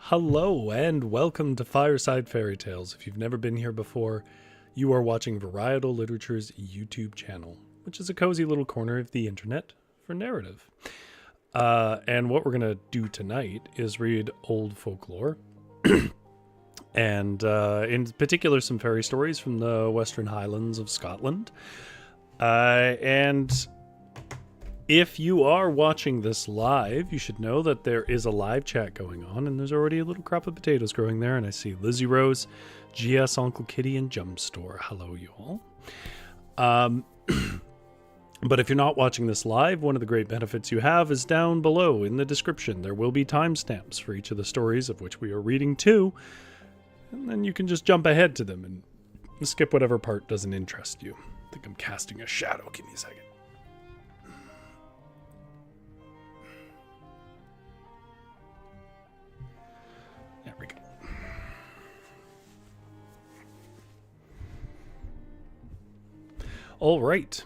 Hello and welcome to Fireside Fairytales. If you've never been here before, you are watching Varietal Literature's YouTube channel, which is a cozy little corner of the internet for narrative. And what we're going to do tonight is read old folklore, and in particular some fairy stories from the Western Highlands of Scotland. And if you are watching this live, you should know that there is a live chat going on, and there's already a little crop of potatoes growing there, and I see Lizzie Rose, GS, Uncle Kitty, and Jump Store. Hello, you all. But if you're not watching this live, one of the great benefits you have is down below in the description. There will be timestamps for each of the stories of which we are reading to, and then you can just jump ahead to them and skip whatever part doesn't interest you. I think I'm casting a shadow. Give me a second. There we go. All right.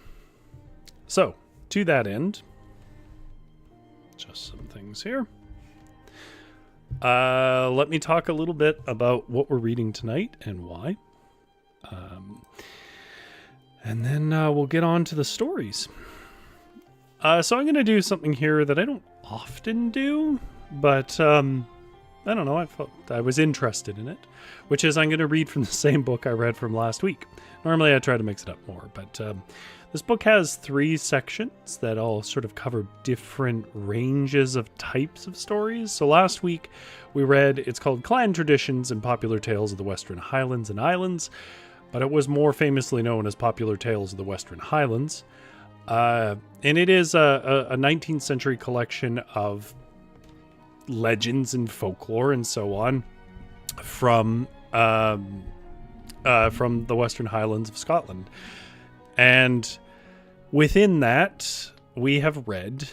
So, to that end, just some things here. Let me talk a little bit about what we're reading tonight and why. And then we'll get on to the stories. So I'm going to do something here that I don't often do, but I don't know, I felt I was interested in it, which is I'm going to read from the same book I read from last week. Normally I try to mix it up more, but this book has 3 sections that all sort of cover different ranges of types of stories. So last week we read, it's called Clan Traditions and Popular Tales of the Western Highlands and Islands, but it was more famously known as Popular Tales of the Western Highlands. And it is a 19th century collection of legends and folklore and so on from the Western Highlands of Scotland. And within that, we have read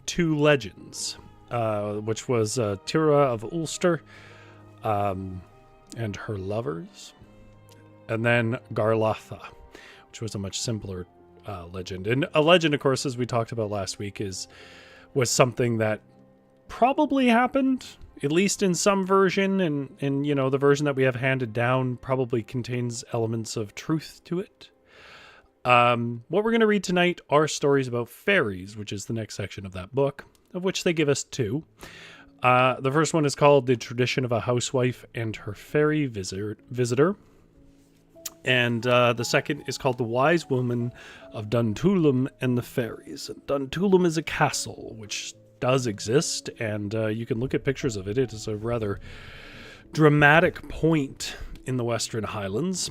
2 legends, which was Tira of Ulster and her lovers, and then Garlatha, which was a much simpler legend. And a legend, of course, as we talked about last week, was something that probably happened, at least in some version, and you know, the version that we have handed down probably contains elements of truth to it. What we're going to read tonight are stories about fairies, which is the next section of that book, of which they give us 2. The first one is called The Tradition of a Housewife and Her Fairy Visitor. And the second is called The Wise Woman of Duntulm and the Fairies. Duntulm is a castle, which does exist, and you can look at pictures of it. It is a rather dramatic point in the Western Highlands.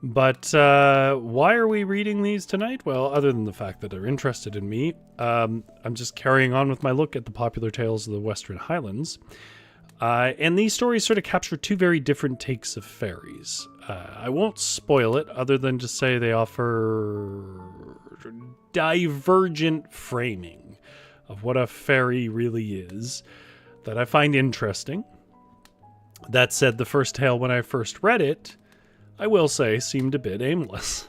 But why are we reading these tonight? Well, other than the fact that they're interested in me, I'm just carrying on with my look at the popular tales of the Western Highlands. And these stories sort of capture 2 very different takes of fairies. I won't spoil it, other than to say they offer divergent framing of what a fairy really is that I find interesting. That said, the first tale, when I first read it, I will say, seemed a bit aimless.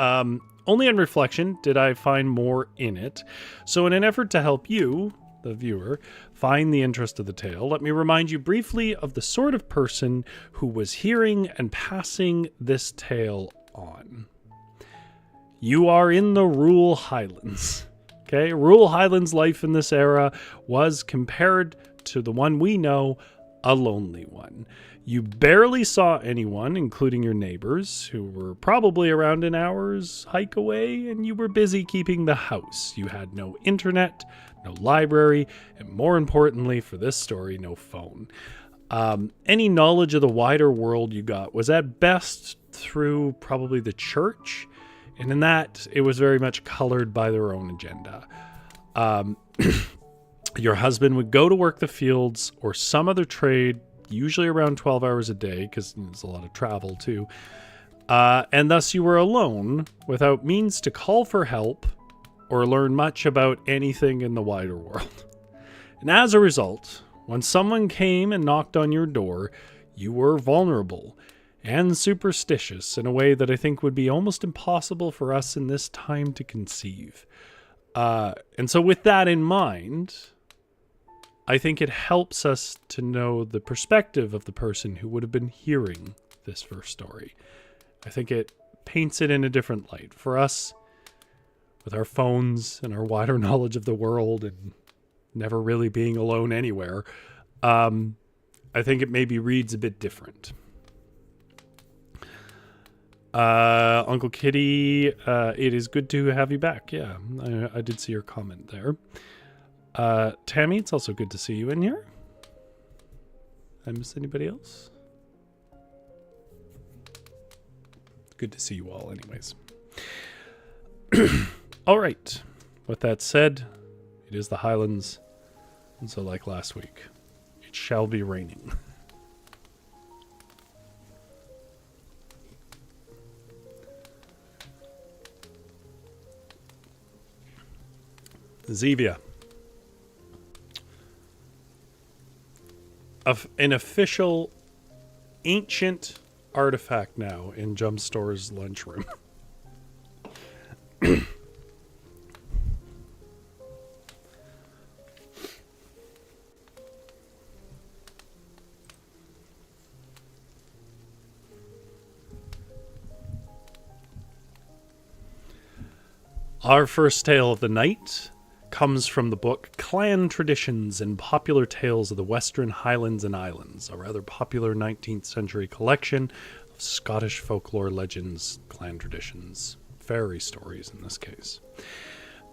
Only on reflection did I find more in it. So in an effort to help you, the viewer, find the interest of the tale, let me remind you briefly of the sort of person who was hearing and passing this tale on. You are in the rural Highlands. Okay, rural Highlands life in this era was, compared to the one we know, a lonely one. You barely saw anyone, including your neighbors, who were probably around an hour's hike away, and you were busy keeping the house. You had no internet, no library, and more importantly for this story, no phone. Any knowledge of the wider world you got was at best through probably the church, and in that, it was very much colored by their own agenda. Your husband would go to work the fields or some other trade, usually around 12 hours a day, because there's a lot of travel too. And thus you were alone, without means to call for help or learn much about anything in the wider world. And as a result, when someone came and knocked on your door, you were vulnerable and superstitious in a way that I think would be almost impossible for us in this time to conceive. And so with that in mind, I think it helps us to know the perspective of the person who would have been hearing this first story. I think it paints it in a different light. For us, with our phones and our wider knowledge of the world and never really being alone anywhere, I think it maybe reads a bit different. Uncle Kitty, it is good to have you back. Yeah, I did see your comment there. Tammy, it's also good to see you in here. Did I miss anybody else? Good to see you all anyways. All right. With that said, it is the Highlands. And so like last week, it shall be raining. Zevia. An official ancient artifact now in Jump Store's lunchroom. Our first tale of the night comes from the book Clan Traditions and Popular Tales of the Western Highlands and Islands, a rather popular 19th century collection of Scottish folklore legends, clan traditions, fairy stories in this case.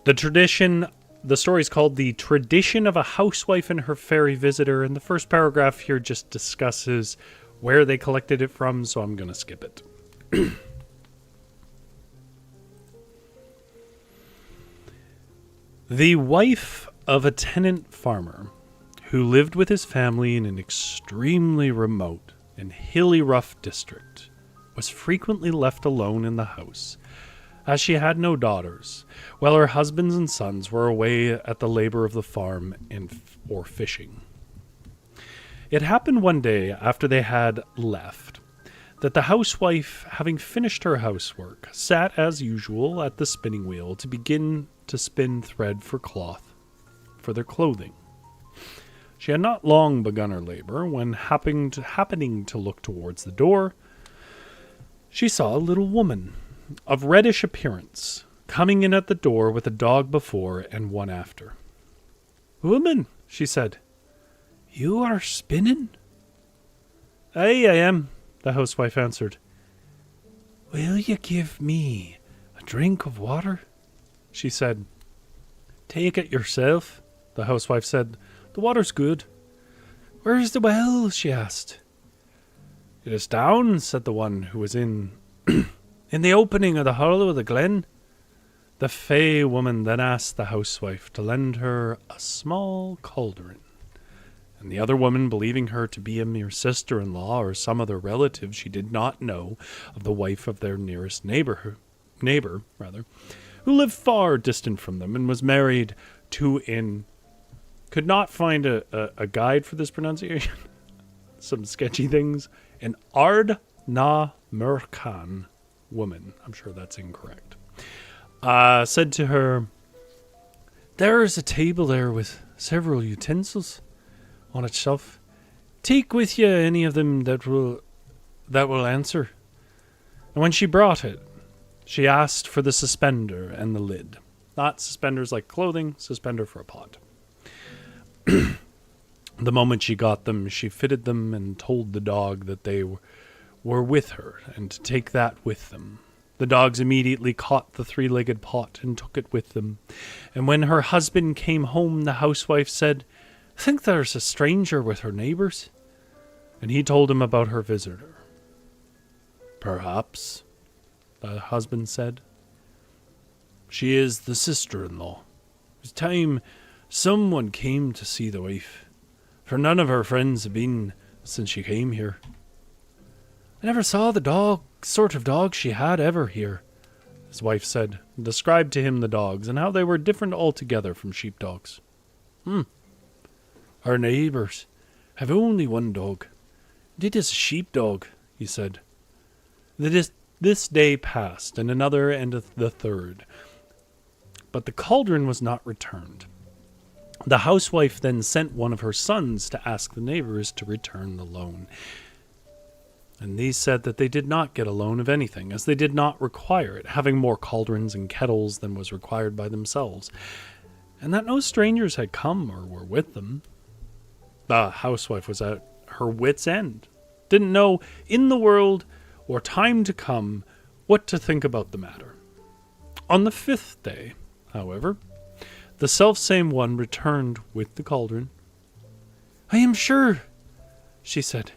The story is called The Tradition of a Housewife and Her Fairy Visitor, and the first paragraph here just discusses where they collected it from, so I'm going to skip it. The wife of a tenant farmer who lived with his family in an extremely remote and hilly rough district was frequently left alone in the house, as she had no daughters, while her husbands and sons were away at the labor of the farm or fishing. It happened one day after they had left that the housewife, having finished her housework, sat as usual at the spinning wheel to begin to spin thread for cloth for their clothing. She had not long begun her labor when, happening to look towards the door, she saw a little woman of reddish appearance coming in at the door with a dog before and one after. "Woman," she said, "you are spinning?" "Aye, I am," the housewife answered. "Will you give me a drink of water?" she said. "Take it yourself," the housewife said. "The water's good." "Where's the well?" she asked. "It is down," said the one who was in the opening of the hollow of the glen. The fey woman then asked the housewife to lend her a small cauldron, and the other woman, believing her to be a mere sister-in-law or some other relative she did not know of the wife of their nearest neighbor, who lived far distant from them and was married to could not find a guide for this pronunciation. Some sketchy things. An Ard na Mercan woman, I'm sure that's incorrect, said to her, "There is a table there with several utensils on its shelf. Take with you any of them that will answer." And when she brought it, she asked for the suspender and the lid. Not suspenders like clothing, suspender for a pot. The moment she got them, she fitted them and told the dog that they were with her and to take that with them. The dogs immediately caught the three-legged pot and took it with them. And when her husband came home, the housewife said, "I think there's a stranger with her neighbours." And he told him about her visitor. "Perhaps," the husband said. "She is the sister-in-law. It's time someone came to see the wife, for none of her friends have been since she came here. I never saw the sort of dog she had ever here," his wife said, and described to him the dogs and how they were different altogether from sheepdogs. "Our neighbours have only one dog. It is a sheepdog," he said. This day passed, and another, and the third. But the cauldron was not returned. The housewife then sent one of her sons to ask the neighbours to return the loan. And these said that they did not get a loan of anything, as they did not require it, having more cauldrons and kettles than was required by themselves, and that no strangers had come or were with them. The housewife was at her wit's end, didn't know in the world or time to come what to think about the matter. On the 5th day, however, the selfsame one returned with the cauldron. "I am sure," she said,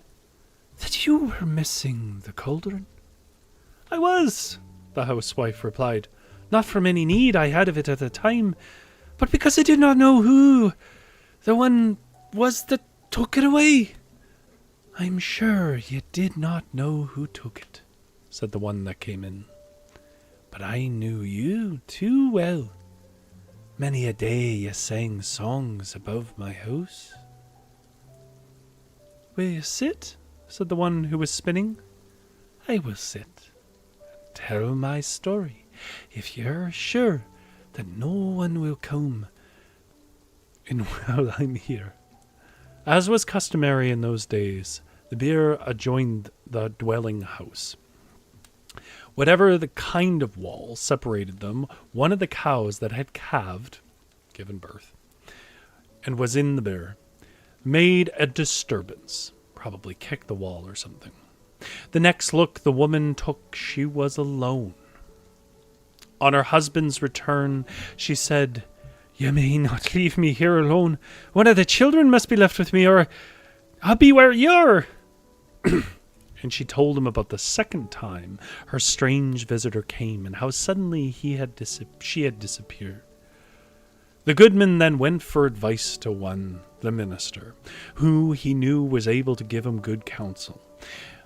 "that you were missing the cauldron." "I was," the housewife replied, "not from any need I had of it at the time, but because I did not know who the one was that took it away." "I'm sure you did not know who took it," said the one that came in, "but I knew you too well. Many a day you sang songs above my house." "Will you sit?" said the one who was spinning. "I will sit and tell my story, if you're sure that no one will come in while I'm here." As was customary in those days, the bier adjoined the dwelling house. Whatever the kind of wall separated them, one of the cows that had given birth, and was in the bier, made a disturbance, probably kicked the wall or something. The next look the woman took, she was alone. On her husband's return, she said, "You may not leave me here alone. One of the children must be left with me, or I'll be where you're." And she told him about the second time her strange visitor came, and how suddenly she had disappeared. The goodman then went for advice to the minister, who he knew was able to give him good counsel.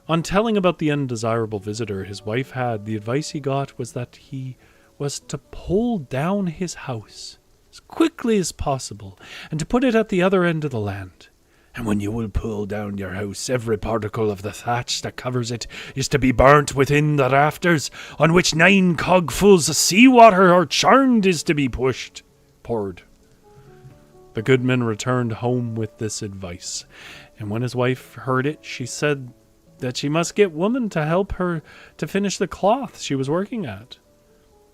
On telling about the undesirable visitor his wife had, the advice he got was that he was to pull down his house as quickly as possible, and to put it at the other end of the land. "And when you will pull down your house, every particle of the thatch that covers it is to be burnt within the rafters, on which 9 cogfuls of sea water or churned is to be poured." The goodman returned home with this advice, and when his wife heard it, she said that she must get woman to help her to finish the cloth she was working at.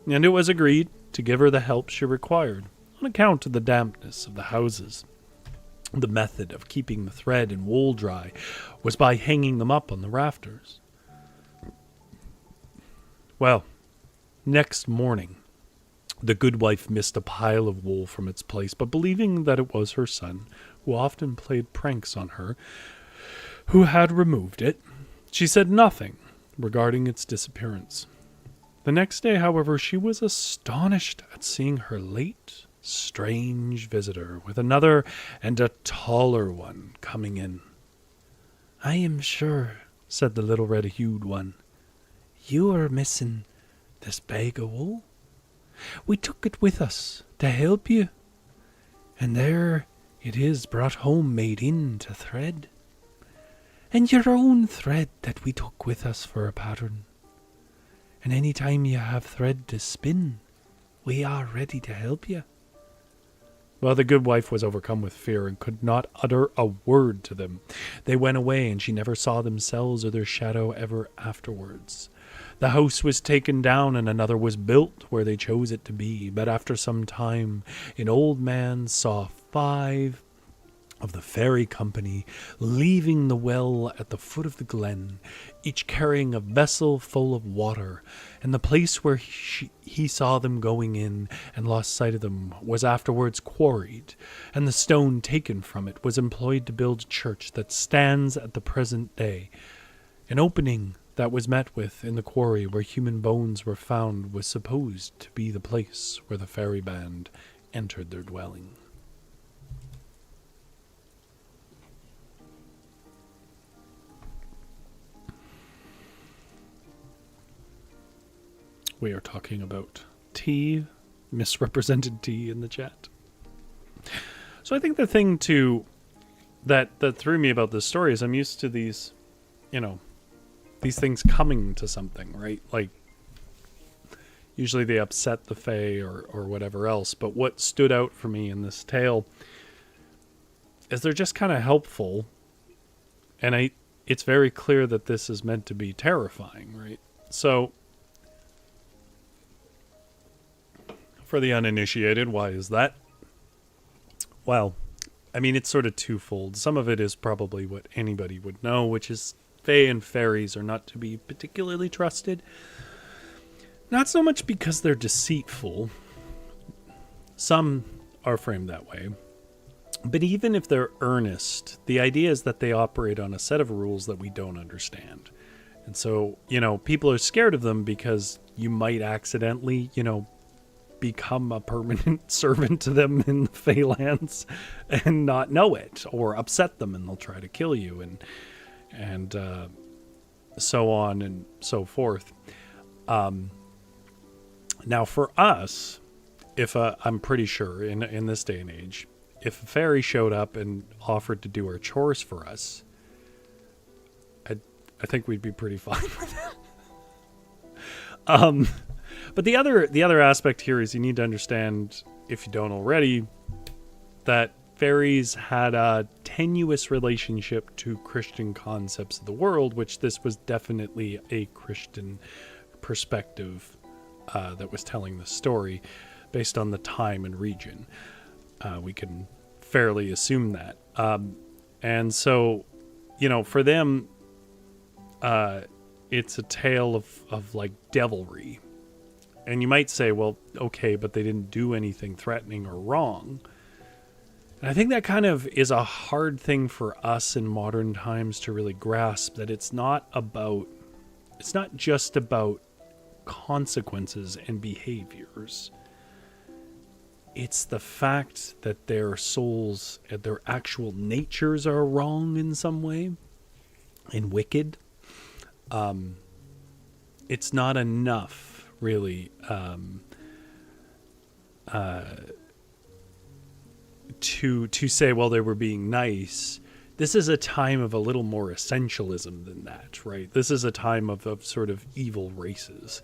And it was agreed to give her the help she required, on account of the dampness of the houses. The method of keeping the thread and wool dry was by hanging them up on the rafters. Well, next morning, the good wife missed a pile of wool from its place, but believing that it was her son, who often played pranks on her, who had removed it, she said nothing regarding its disappearance. The next day, however, she was astonished at seeing her late strange visitor with another and a taller one coming in. "I am sure," said the little red-hued one, "you are missing this bag of wool. We took it with us to help you, and there it is brought home made into thread, and your own thread that we took with us for a pattern. And any time you have thread to spin, we are ready to help you." Well, the good wife was overcome with fear and could not utter a word to them. They went away, and she never saw themselves or their shadow ever afterwards. The house was taken down, and another was built where they chose it to be. But after some time, an old man saw 5 of the fairy company leaving the well at the foot of the glen, each carrying a vessel full of water, and the place where he saw them going in and lost sight of them was afterwards quarried, and the stone taken from it was employed to build a church that stands at the present day. An opening that was met with in the quarry where human bones were found was supposed to be the place where the fairy band entered their dwelling. We are talking about tea, misrepresented tea in the chat. So I think the thing that threw me about this story is I'm used to these, these things coming to something, right? Like, usually they upset the fae or whatever else. But what stood out for me in this tale is they're just kind of helpful. And it's very clear that this is meant to be terrifying, right? So, for the uninitiated, why is that? Well, I mean, it's sort of twofold. Some of it is probably what anybody would know, which is fae and fairies are not to be particularly trusted. Not so much because they're deceitful. Some are framed that way. But even if they're earnest, the idea is that they operate on a set of rules that we don't understand. And so, people are scared of them because you might accidentally, become a permanent servant to them in the Highlands and not know it, or upset them and they'll try to kill you and so on and so forth. Now for us, if I'm pretty sure in this day and age, if a fairy showed up and offered to do our chores for us, I think we'd be pretty fine with it. But the other aspect here is you need to understand, if you don't already, that fairies had a tenuous relationship to Christian concepts of the world, which this was definitely a Christian perspective that was telling the story based on the time and region. We can fairly assume that. And so, for them, it's a tale of like devilry. And you might say, well, okay, but they didn't do anything threatening or wrong. And I think that kind of is a hard thing for us in modern times to really grasp, that it's not just about consequences and behaviors. It's the fact that their souls, their actual natures are wrong in some way and wicked. It's not enough, really, to say, well, they were being nice. This is a time of a little more essentialism than that, right? This is a time of sort of evil races,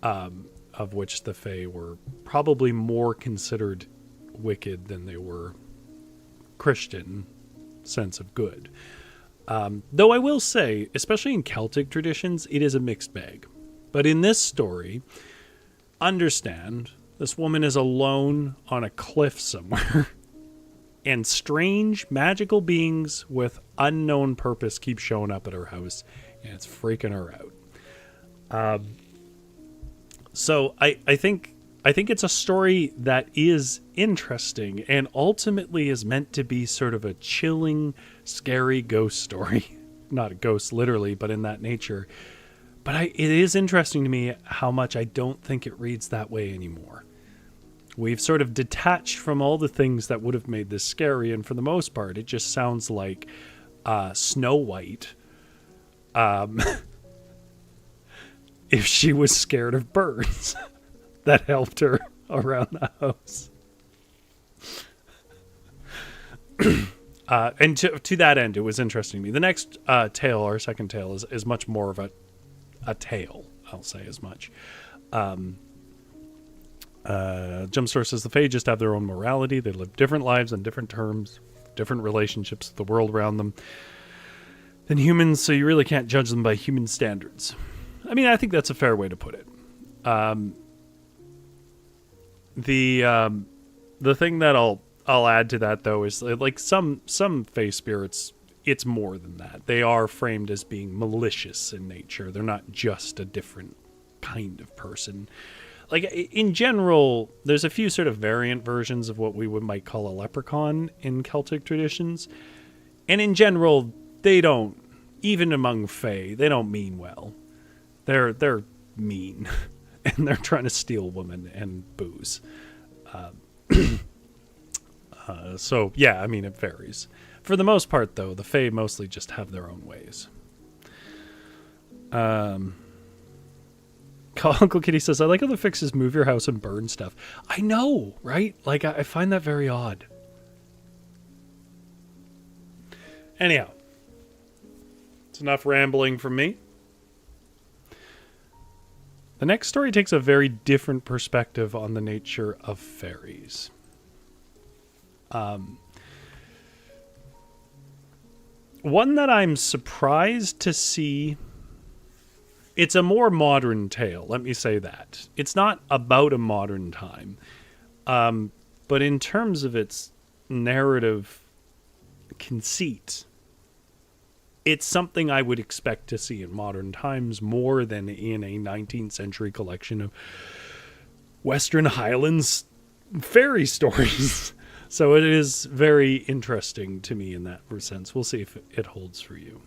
of which the Fae were probably more considered wicked than they were Christian sense of good. Though I will say, especially in Celtic traditions, it is a mixed bag. But in this story, understand, this woman is alone on a cliff somewhere, and strange magical beings with unknown purpose keep showing up at her house, and it's freaking her out. So I think it's a story that is interesting and ultimately is meant to be sort of a chilling, scary ghost story. Not a ghost literally, but in that nature. But it is interesting to me how much I don't think it reads that way anymore. We've sort of detached from all the things that would have made this scary, and for the most part, it just sounds like Snow White if she was scared of birds that helped her around the house. And to that end, it was interesting to me. The next tale, our second tale, is much more of a tale, I'll say as much. Jumpstore says the Fae just have their own morality. They live different lives on different terms, different relationships with the world around them than humans, so you really can't judge them by human standards. I mean, I think that's a fair way to put it. The thing that I'll add to that, though, is like some fae spirits, it's more than that. They are framed as being malicious in nature. They're not just a different kind of person. Like, in general, there's a few sort of variant versions of what we might call a leprechaun in Celtic traditions. And in general, they don't, even among fae, they don't mean well. They're mean. And they're trying to steal women and booze. So, yeah, I mean, it varies. For the most part, though, the fae mostly just have their own ways. Uncle Kitty says, I like how the fixes move your house and burn stuff. I know, right? Like, I find that very odd. Anyhow, it's enough rambling from me. The next story takes a very different perspective on the nature of fairies. One that I'm surprised to see. It's a more modern tale, let me say that. It's not about a modern time. But in terms of its narrative conceit, it's something I would expect to see in modern times more than in a 19th century collection of Western Highlands fairy stories. So it is very interesting to me in that sense. We'll see if it holds for you.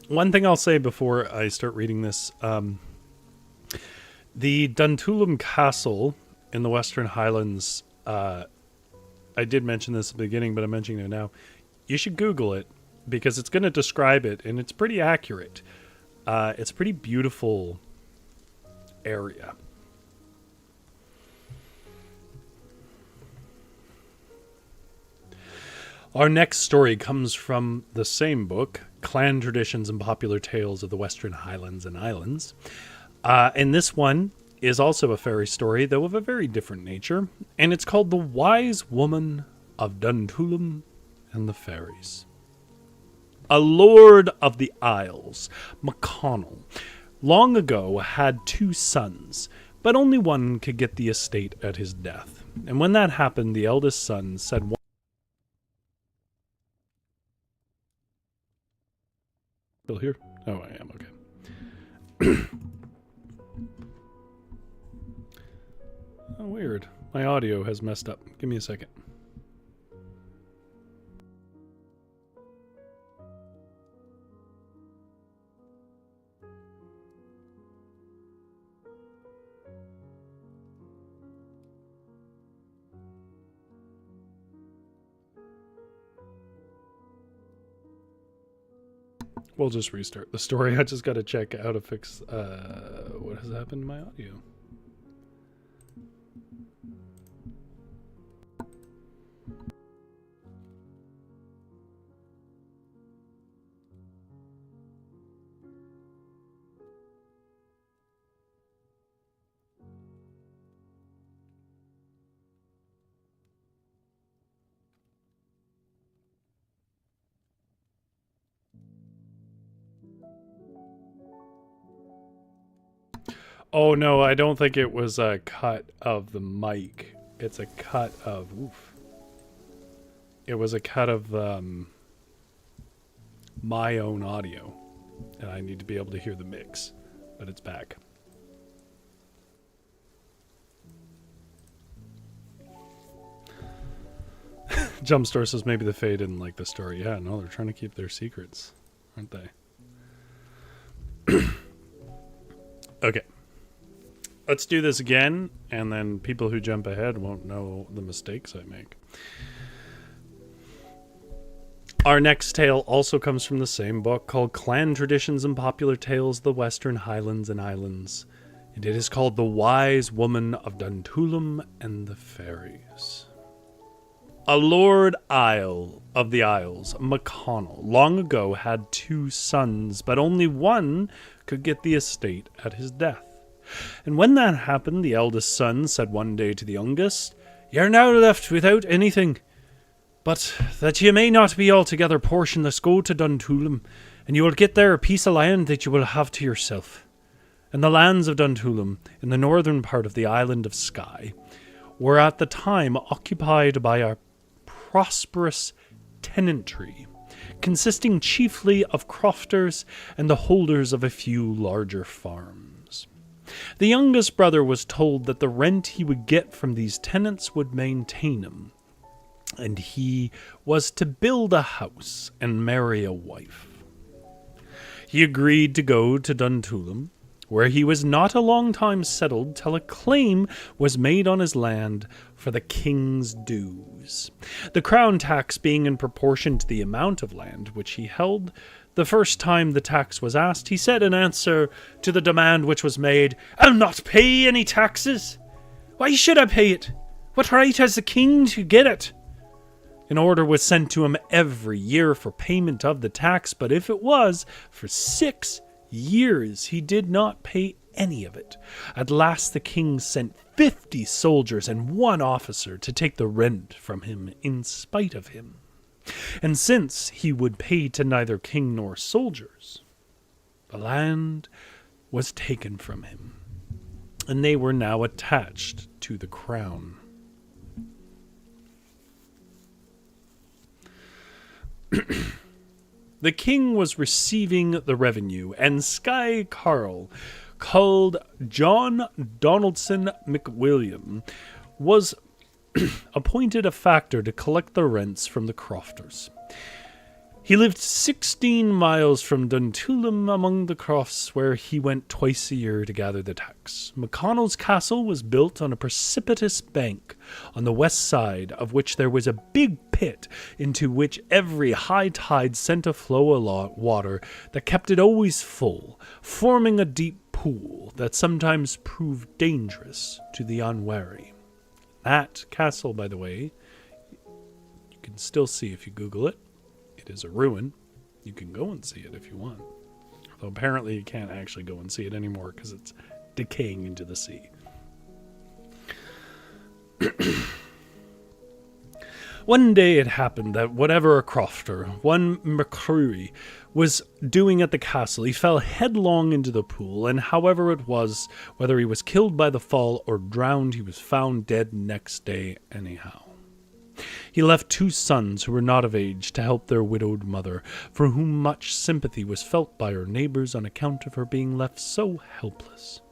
One thing I'll say before I start reading this, the Duntulm Castle in the Western Highlands, I did mention this at the beginning, but I'm mentioning it now. You should Google it, because it's going to describe it, and it's pretty accurate. It's a pretty beautiful area. Our next story comes from the same book, Clan Traditions and Popular Tales of the Western Highlands and Islands. And this one is also a fairy story, though of a very different nature. And it's called The Wise Woman of Duntulm and the Fairies. A lord of the Isles, McConnell, long ago had 2 sons, but only one could get the estate at his death. And when that happened, the eldest son said, Still here? Oh, I am. Okay. Oh, weird. My audio has messed up. Give me a second. We'll just restart the story. I just got to check how to fix what has happened to my audio. Oh, no, I don't think it was a cut of the mic. It's a cut of... Oof. It was a cut of my own audio. And I need to be able to hear the mix. But it's back. Jumpstore says maybe the Fae didn't like the story. Yeah, no, they're trying to keep their secrets, aren't they? Okay. Let's do this again, and then people who jump ahead won't know the mistakes I make. Our next tale also comes from the same book, called Clan Traditions and Popular Tales of the Western Highlands and Islands. And it is called The Wise Woman of Duntulm and the Fairies. A Lord Isle of the Isles, McConnell, long ago had 2 sons, but only one could get the estate at his death. And when that happened, the eldest son said one day to the youngest, "You're now left without anything, but that you may not be altogether portionless, go to Duntulm, and you will get there a piece of land that you will have to yourself." And the lands of Duntulm, in the northern part of the island of Skye, were at the time occupied by a prosperous tenantry, consisting chiefly of crofters and the holders of a few larger farms. The youngest brother was told that the rent he would get from these tenants would maintain him, and he was to build a house and marry a wife. He agreed to go to Duntulm, where he was not a long time settled till a claim was made on his land for the king's dues, the crown tax being in proportion to the amount of land which he held. The first time the tax was asked, he said in answer to the demand which was made, "I'll not pay any taxes. Why should I pay it? What right has the king to get it?" An order was sent to him every year for payment of the tax, but if it was for 6 years, he did not pay any of it. At last the king sent 50 soldiers and 1 officer to take the rent from him in spite of him. And since he would pay to neither king nor soldiers, the land was taken from him, and they were now attached to the crown. The king was receiving the revenue, and Skye Carl, called John Donaldson McWilliam, was appointed a factor to collect the rents from the crofters. He lived 16 miles from Duntulm among the crofts, where he went twice a year to gather the tax. McConnell's castle was built on a precipitous bank, on the west side of which there was a big pit into which every high tide sent a flow of water that kept it always full, forming a deep pool that sometimes proved dangerous to the unwary. That castle, by the way, you can still see if you Google it. It is a ruin. You can go and see it if you want. Although apparently you can't actually go and see it anymore because it's decaying into the sea. One day it happened that whatever a crofter, one McCreary, was doing at the castle, he fell headlong into the pool, and however it was, whether he was killed by the fall or drowned, he was found dead next day anyhow. He left 2 sons who were not of age to help their widowed mother, for whom much sympathy was felt by her neighbours on account of her being left so helpless.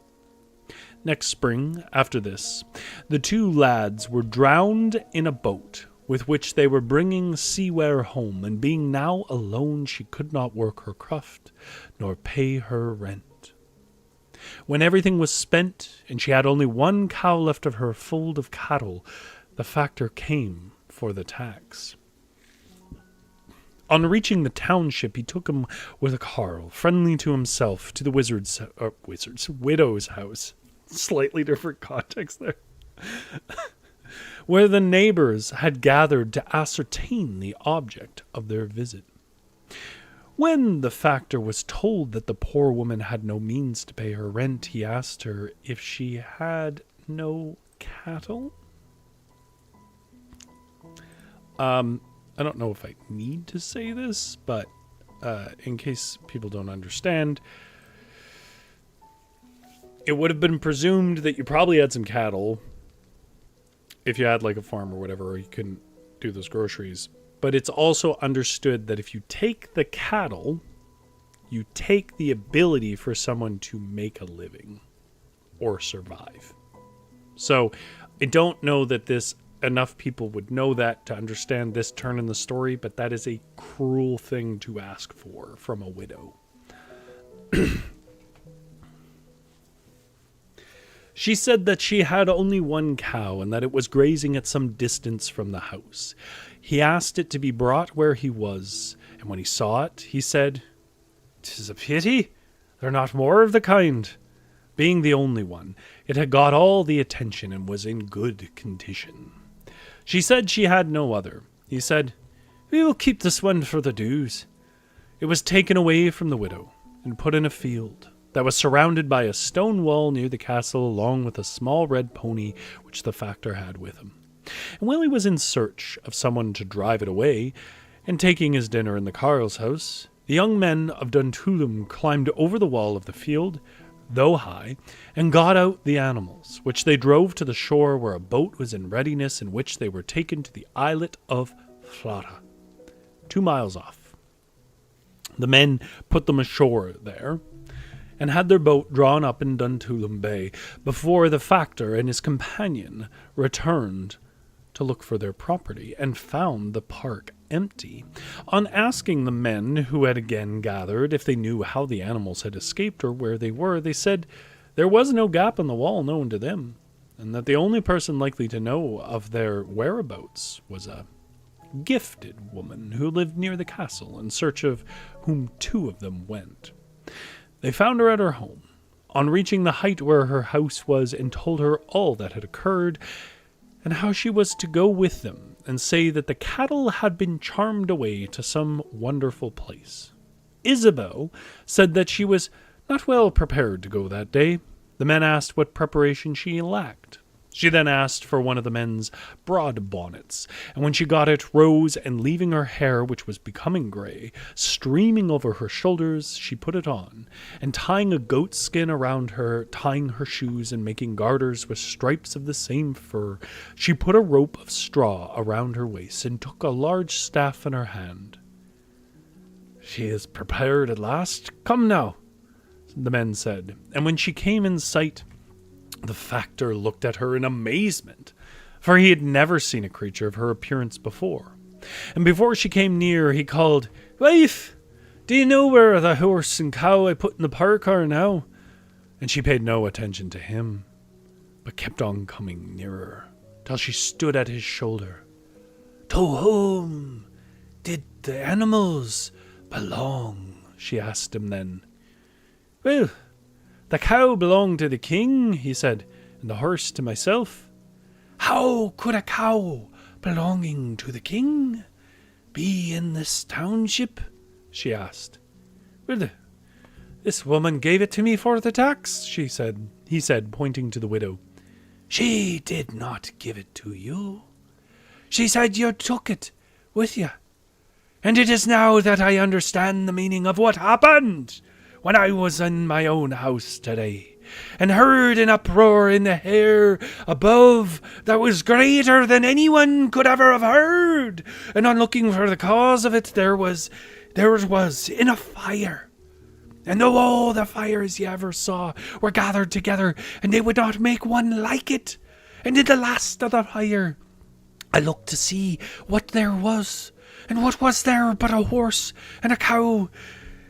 Next spring, after this, the 2 lads were drowned in a boat with which they were bringing seaware home, and being now alone, she could not work her croft, nor pay her rent. When everything was spent, and she had only 1 cow left of her fold of cattle, the factor came for the tax. On reaching the township, he took him with a Carl, friendly to himself, to the widow's house. Slightly different context there. Where the neighbours had gathered to ascertain the object of their visit. When the factor was told that the poor woman had no means to pay her rent, he asked her if she had no cattle. I don't know if I need to say this, but in case people don't understand, it would have been presumed that you probably had some cattle if you had like a farm or whatever, or you couldn't do those groceries. But it's also understood that if you take the cattle, you take the ability for someone to make a living or survive. So I don't know that enough people would know that to understand this turn in the story, but that is a cruel thing to ask for from a widow. She said that she had only 1 cow and that it was grazing at some distance from the house. He asked it to be brought where he was, and when he saw it, he said, "'Tis a pity there are not more of the kind." Being the only one, it had got all the attention and was in good condition. She said she had no other. He said, "We will keep this one for the dues." It was taken away from the widow and put in a field that was surrounded by a stone wall near the castle, along with a small red pony which the factor had with him. And while he was in search of someone to drive it away, and taking his dinner in the carle's house, the young men of Duntulm climbed over the wall of the field, though high, and got out the animals, which they drove to the shore, where a boat was in readiness, in which they were taken to the islet of Flora, 2 miles off. The men put them ashore there, and had their boat drawn up in Duntulm Bay before the factor and his companion returned to look for their property, and found the park empty. On asking the men who had again gathered if they knew how the animals had escaped or where they were, they said there was no gap in the wall known to them, and that the only person likely to know of their whereabouts was a gifted woman who lived near the castle, in search of whom 2 of them went. They found her at her home, on reaching the height where her house was, and told her all that had occurred, and how she was to go with them and say that the cattle had been charmed away to some wonderful place. Isabel said that she was not well prepared to go that day. The men asked what preparation she lacked. She then asked for one of the men's broad bonnets, and when she got it, rose, and leaving her hair, which was becoming grey, streaming over her shoulders, she put it on, and tying a goat skin around her, tying her shoes, and making garters with stripes of the same fur, she put a rope of straw around her waist, and took a large staff in her hand. "She is prepared at last. Come now," the men said, and when she came in sight, the factor looked at her in amazement, for he had never seen a creature of her appearance before. And before she came near, he called, "Wife, do you know where the horse and cow I put in the park are now?" And she paid no attention to him, but kept on coming nearer, till she stood at his shoulder. "To whom did the animals belong?" she asked him then. "Well, the cow belonged to the king," he said, "and the horse to myself." "How could a cow belonging to the king be in this township?" she asked. "Well, this woman gave it to me for the tax," he said, pointing to the widow. "She did not give it to you. She said you took it with you. And it is now that I understand the meaning of what happened when I was in my own house today, and heard an uproar in the air above that was greater than anyone could ever have heard. And on looking for the cause of it, there was in a fire. And though all the fires you ever saw were gathered together, and they would not make one like it, and in the last of the fire, I looked to see what there was, and what was there but a horse and a cow.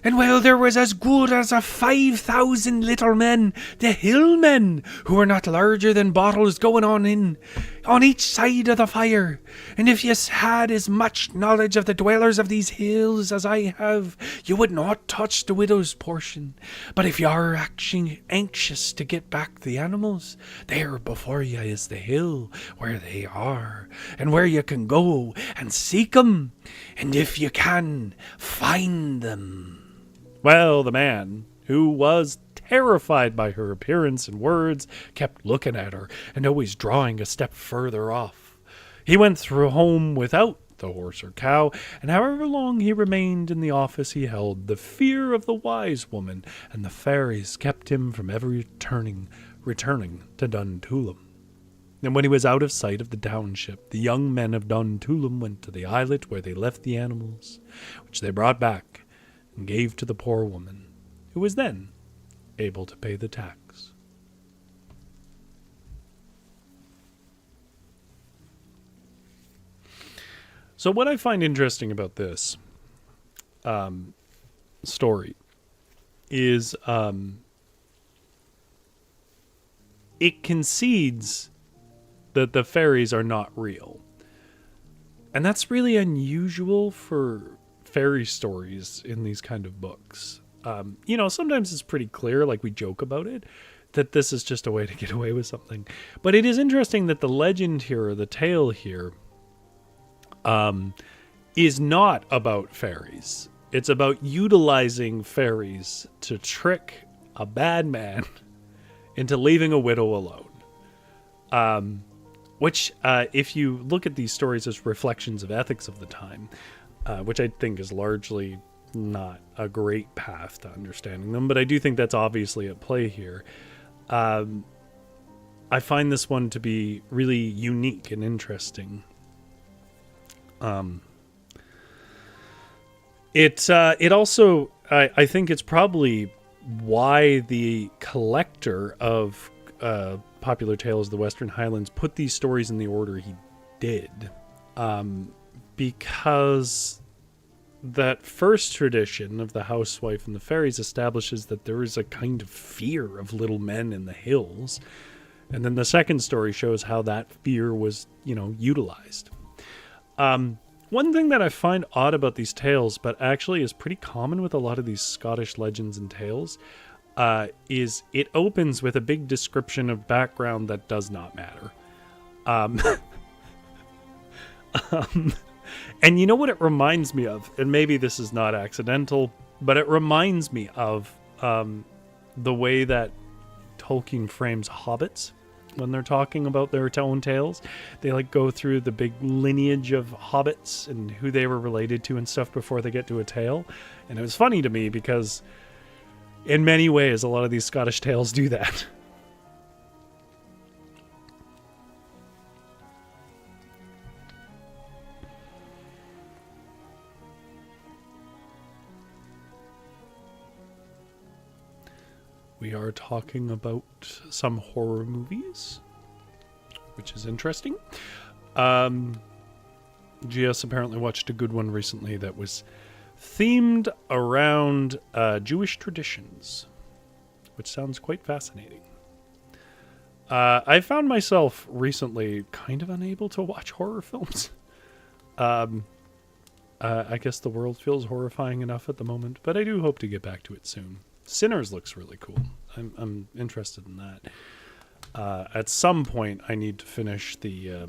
And while there was as good as 5,000 little men, the hill men, who were not larger than bottles, going on each side of the fire. And if you had as much knowledge of the dwellers of these hills as I have, you would not touch the widow's portion. But if you are actually anxious to get back the animals, there before you is the hill where they are, and where you can go and seek them, and if you can, find them." Well, the man, who was terrified by her appearance and words, kept looking at her, and always drawing a step further off. He went through home without the horse or cow, and however long he remained in the office he held, the fear of the wise woman and the fairies kept him from ever returning to Duntulm. And when he was out of sight of the township, the young men of Duntulm went to the islet where they left the animals, which they brought back and gave to the poor woman, who was then able to pay the tax. So what I find interesting about this story is it concedes that the fairies are not real. And that's really unusual for fairy stories in these kind of books. Sometimes it's pretty clear, like we joke about it, that this is just a way to get away with something. But it is interesting that the legend here, or the tale here, is not about fairies. It's about utilizing fairies to trick a bad man into leaving a widow alone. Which, if you look at these stories as reflections of ethics of the time, which I think is largely not a great path to understanding them, but I do think that's obviously at play here. I find this one to be really unique and interesting. It also, I think it's probably why the collector of Popular Tales of the Western Highlands put these stories in the order he did. Because that first tradition of the Housewife and the Fairies establishes that there is a kind of fear of little men in the hills. And then the second story shows how that fear was, utilized. One thing that I find odd about these tales, but actually is pretty common with a lot of these Scottish legends and tales, is it opens with a big description of background that does not matter. And you know what it reminds me of? And maybe this is not accidental, but it reminds me of the way that Tolkien frames hobbits when they're talking about their own tales. They go through the big lineage of hobbits and who they were related to and stuff before they get to a tale. And it was funny to me because in many ways a lot of these Scottish tales do that. We are talking about some horror movies, which is interesting. GS apparently watched a good one recently that was themed around Jewish traditions, which sounds quite fascinating. I found myself recently kind of unable to watch horror films. I guess the world feels horrifying enough at the moment, but I do hope to get back to it soon. Sinners looks really cool. I'm interested in that. At some point, I need to finish the... I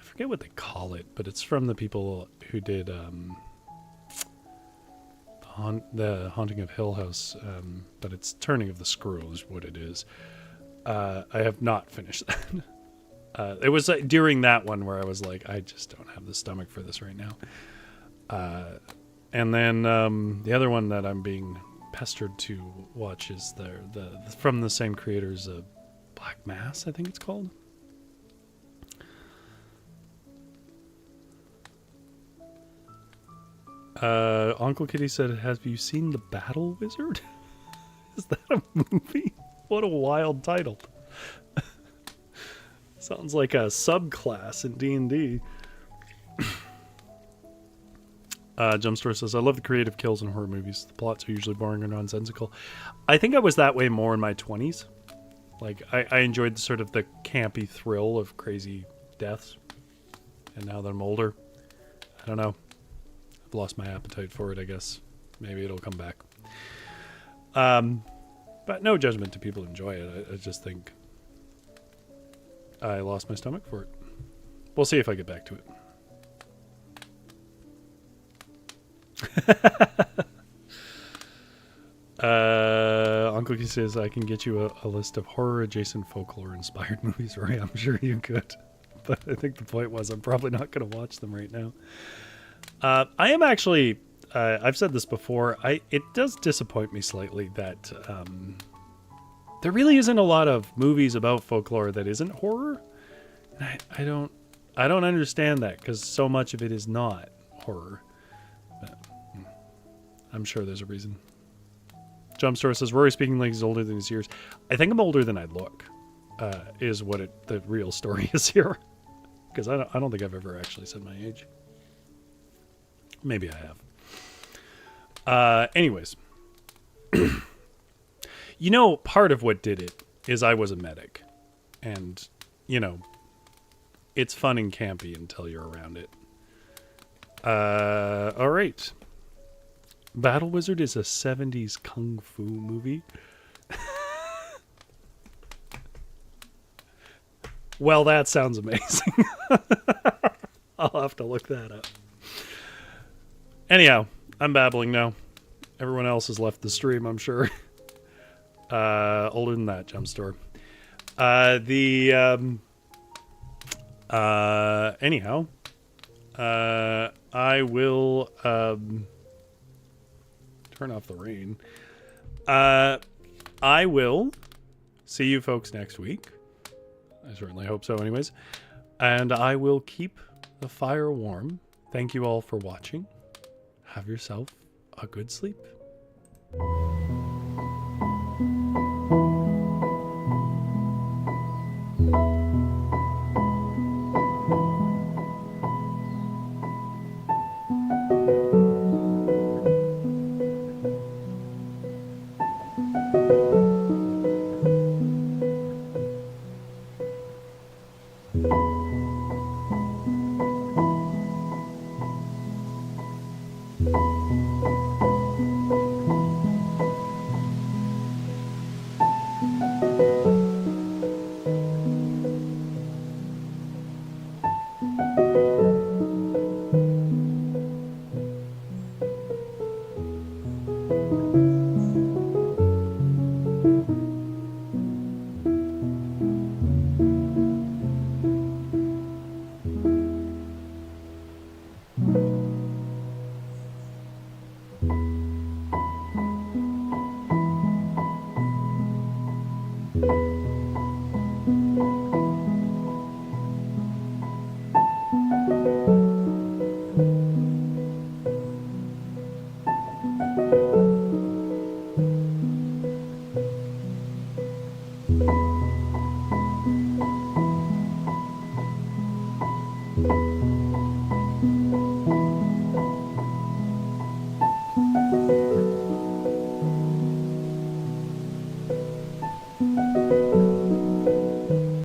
forget what they call it, but it's from the people who did the Haunting of Hill House, but it's Turning of the Screw is what it is. I have not finished that. It was during that one where I was like, I just don't have the stomach for this right now. And then the other one that I'm being pestered to watch is the from the same creators, Black Mass, I think it's called. Uncle Kitty said, "Have you seen The Battle Wizard?" Is that a movie? What a wild title. Sounds like a subclass in D&D. Jumpstore says, I love the creative kills in horror movies. The plots are usually boring or nonsensical. I think I was that way more in my 20s. I enjoyed sort of the campy thrill of crazy deaths. And now that I'm older, I don't know. I've lost my appetite for it, I guess. Maybe it'll come back. But no judgment to people who enjoy it. I just think I lost my stomach for it. We'll see if I get back to it. Uncle Key says, I can get you a list of horror-adjacent folklore-inspired movies, Rory. I'm sure you could. But I think the point was I'm probably not going to watch them right now. I am actually... I've said this before. It does disappoint me slightly that there really isn't a lot of movies about folklore that isn't horror. I don't understand that because so much of it is not horror. But, I'm sure there's a reason. Jumpstore says, Rory speaking like he's older than his years. I think I'm older than I look, is what the real story is here. Because I don't think I've ever actually said my age. Maybe I have. Anyways. Part of what did it is I was a medic. And, it's fun and campy until you're around it. All right. Battle Wizard is a 70s kung fu movie. Well, that sounds amazing. to look that up. Anyhow, I'm babbling now. Everyone else has left the stream, I'm sure. Older than that, Jump Store. Anyhow, I will turn off the rain. I will see you folks next week. I certainly hope so anyways. And I will keep the fire warm. Thank you all for watching. Have yourself a good sleep.